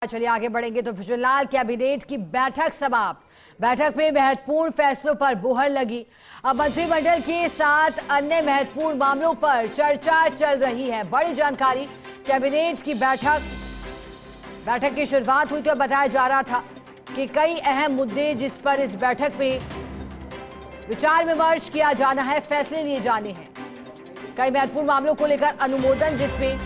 चलिए आगे बढ़ेंगे तो भुजबल कैबिनेट की बैठक समाप्त। बैठक में महत्वपूर्ण फैसलों पर मुहर लगी। अब मंत्रिमंडल के 7 अन्य महत्वपूर्ण मामलों पर चर्चा चल रही है। बड़ी जानकारी, कैबिनेट की बैठक की शुरुआत हुई तो बताया जा रहा था कि कई अहम मुद्दे जिस पर इस बैठक में विचार विमर्श किया जाना है, फैसले लिए जाने हैं। कई महत्वपूर्ण मामलों को लेकर अनुमोदन, जिसमें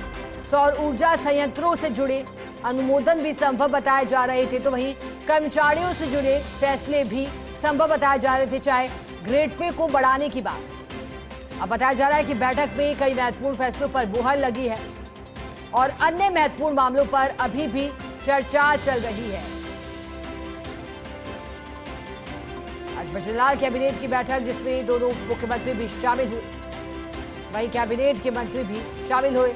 सौर ऊर्जा संयंत्रों से जुड़े अनुमोदन भी संभव बताए जा रहे थे, तो वहीं कर्मचारियों से जुड़े फैसले भी संभव बताए जा रहे थे, चाहे ग्रेड पे को बढ़ाने की बात। अब बताया जा रहा है कि बैठक में कई महत्वपूर्ण फैसलों पर मुहर लगी है और अन्य महत्वपूर्ण मामलों पर अभी भी चर्चा चल रही है। आज भुजबल कैबिनेट की बैठक, जिसमें दोनों मुख्यमंत्री भी शामिल हुए, वहीं कैबिनेट के मंत्री भी शामिल हुए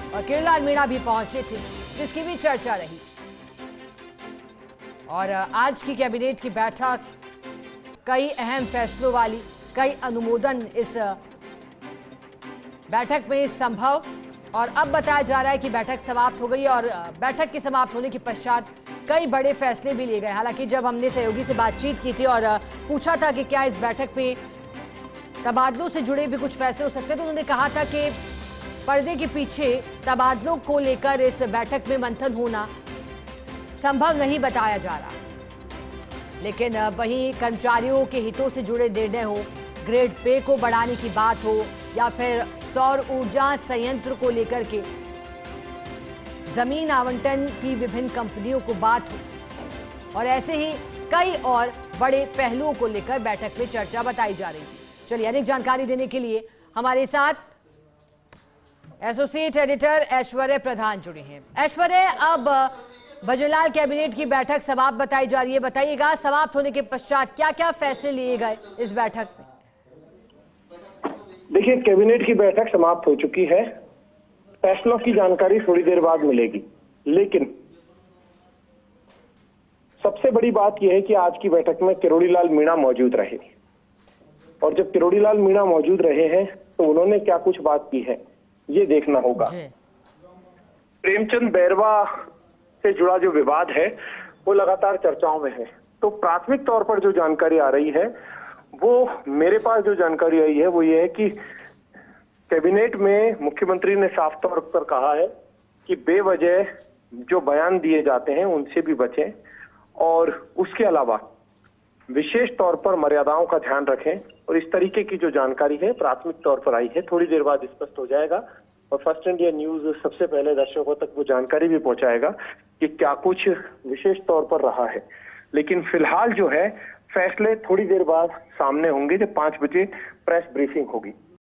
और किरणलाल मीणा भी पहुंचे थे, जिसकी भी चर्चा रही। और आज की कैबिनेट की बैठक कई अहम फैसलों वाली, कई अनुमोदन इस बैठक में संभव। और अब बताया जा रहा है कि बैठक समाप्त हो गई और बैठक के समाप्त होने के पश्चात कई बड़े फैसले भी लिए गए। हालांकि जब हमने सहयोगी से बातचीत की थी और पूछा था कि क्या इस बैठक में तबादलों से जुड़े भी कुछ फैसले हो सकते हैं, तो उन्होंने कहा था कि पर्दे के पीछे तबादलों को लेकर इस बैठक में मंथन होना संभव नहीं बताया जा रहा। लेकिन वहीं कर्मचारियों के हितों से जुड़े निर्णय हो, ग्रेड पे को बढ़ाने की बात हो, या फिर सौर ऊर्जा संयंत्र को लेकर के जमीन आवंटन की विभिन्न कंपनियों को बात हो, और ऐसे ही कई और बड़े पहलुओं को लेकर बैठक में चर्चा बताई जा रही थी। चलिए, अधिक जानकारी देने के लिए हमारे साथ एसोसिएट एडिटर ऐश्वर्य प्रधान जुड़े हैं। ऐश्वर्य, अब भुजबल कैबिनेट की बैठक समाप्त बताई जा रही है, बताइएगा समाप्त होने के पश्चात क्या क्या फैसले लिए गए इस बैठक में? देखिए, कैबिनेट की बैठक समाप्त हो चुकी है। फैसलों की जानकारी थोड़ी देर बाद मिलेगी, लेकिन सबसे बड़ी बात यह है कि आज की बैठक में किरोड़ीलाल मीणा मौजूद रहे, और जब किरोड़ीलाल मीणा मौजूद रहे हैं तो उन्होंने क्या कुछ बात की है ये देखना होगा। प्रेमचंद बैरवा से जुड़ा जो विवाद है वो लगातार चर्चाओं में है, तो प्राथमिक तौर पर जो जानकारी आ रही है, वो मेरे पास जो जानकारी आई है वो ये है कि कैबिनेट में मुख्यमंत्री ने साफ तौर पर कहा है कि बेवजह जो बयान दिए जाते हैं उनसे भी बचें, और उसके अलावा विशेष तौर पर मर्यादाओं का ध्यान रखें। और इस तरीके की जो जानकारी है प्राथमिक तौर पर आई है, थोड़ी देर बाद स्पष्ट हो जाएगा और फर्स्ट इंडिया न्यूज सबसे पहले दर्शकों तक वो जानकारी भी पहुंचाएगा कि क्या कुछ विशेष तौर पर रहा है। लेकिन फिलहाल जो है फैसले थोड़ी देर बाद सामने होंगे, जब 5 बजे प्रेस ब्रीफिंग होगी।